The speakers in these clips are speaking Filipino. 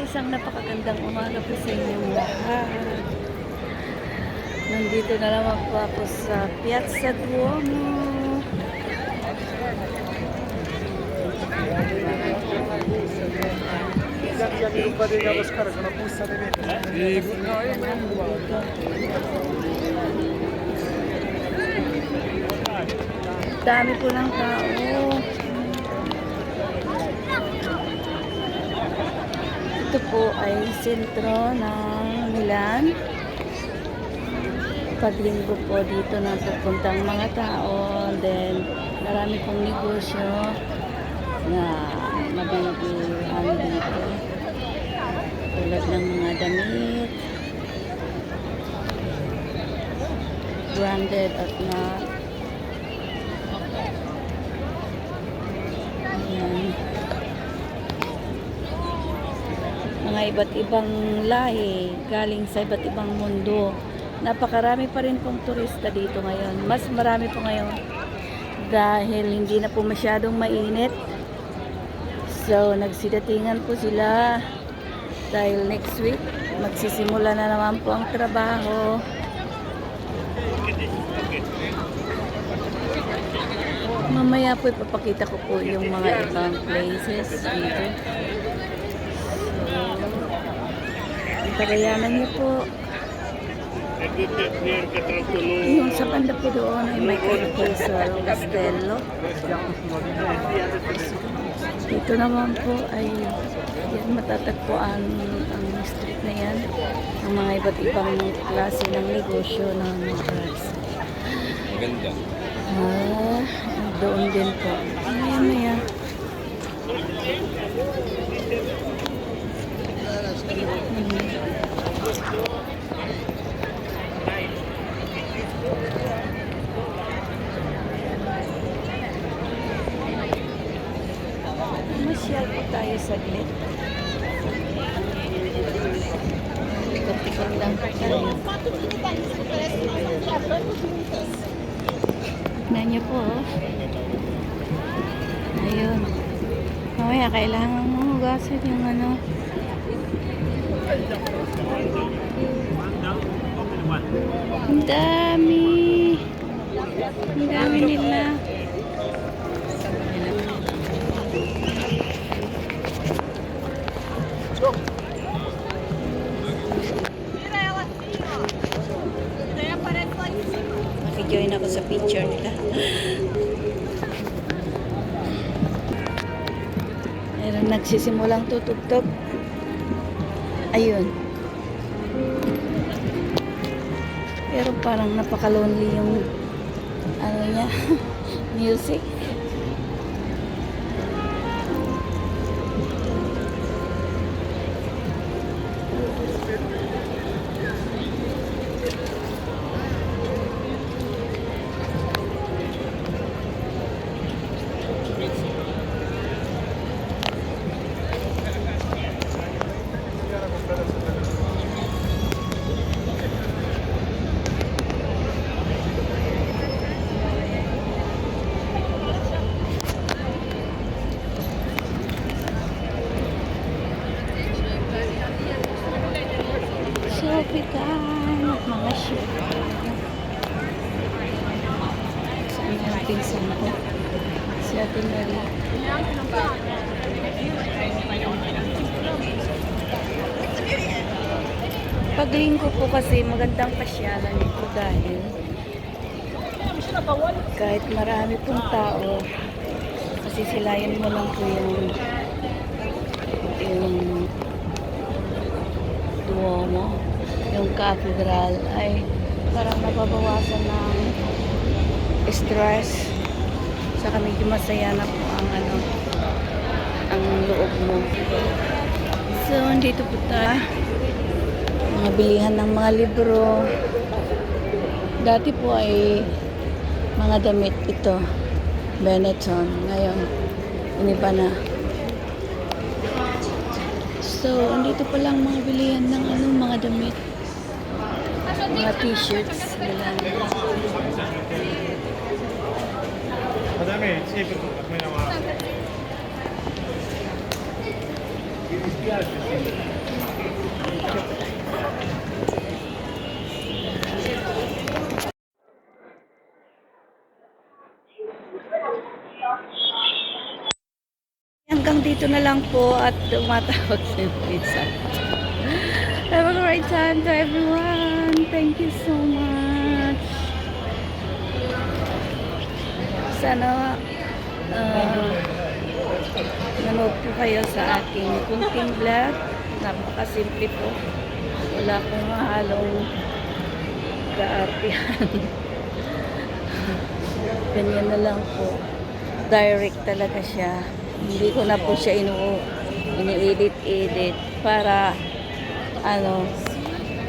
Isang napakagandang umaga po sa inyong lahat. Nandito na naman po ako sa Piazza Duomo. Dami po ng tao. Ito po ay sentro ng Milan. Paglinggo po dito na pupuntang mga tao. Then marami pong negosyo na mabibilhan dito. Tulad ng mga damit, branded at not. Ayan. Mga iba't ibang lahi galing sa iba't ibang mundo. Napakarami pa rin pong turista dito ngayon. Mas marami po ngayon dahil hindi na po masyadong mainit. So nagsidatingan po sila dahil next week magsisimula na naman po ang trabaho. Mamaya po ipapakita ko po yung mga ibang places dito. So, tagayanan niyo po. Yung sa banda po doon ay may Castel Castello. Dito naman po ay yan, matatagpuan ang street na yan. Ang mga iba't ibang klase ng negosyo ng mga cars. Maganda. Doon din po. Ayan na yan. Masyal po tayo saglit. Ikot-ikot lang po tayo. Tignan niyo po. Ayun. Mamaya kailangan mo hugasan yung ano. Ang dami. Ang dami nila. Join ako sa picture nila. Meron nagsisimulang tutugtog. Ayun. Pero parang napaka-lonely yung ano niya, music. Sopitan at mga ship. Saan yung pinsan ko? Si Ate Mary. Paglinggo po kasi magandang pasyalan ito dahil kahit marami pong tao kasi silayan mo lang po yung Duomo, yung cathedral ay parang nababawasan ng stress. Saka medyo masaya na po ang ano, ang loob mo. So, dito po tayo. Mga bilihan ng mga libro. Dati po ay mga damit ito. Benetton. Ngayon, iniba na. So, andito pa lang mga bilihan ng ano, mga damit. Mga t-shirts. Madami, sì, per tutto, almeno Hanggang dito na lang po at tumatawag sa pizza. Have a great time to everyone. Thank you so much. Sana nanood po kayo sa aking kunting vlog. Napakasimple po. Wala pong mahalong kaartihan. Ganyan na lang po. Direct talaga siya. Hindi ko na po siya ini-edit para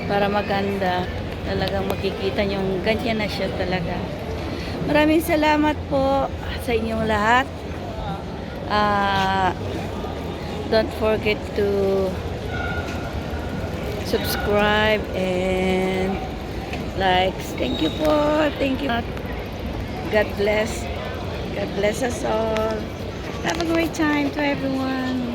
para maganda. Talagang makikita nyo ganyan na siya talaga. Maraming salamat po sa inyong lahat. Don't forget to subscribe and likes. Thank you po. Thank you. God bless. God bless us all. Have a great time to everyone.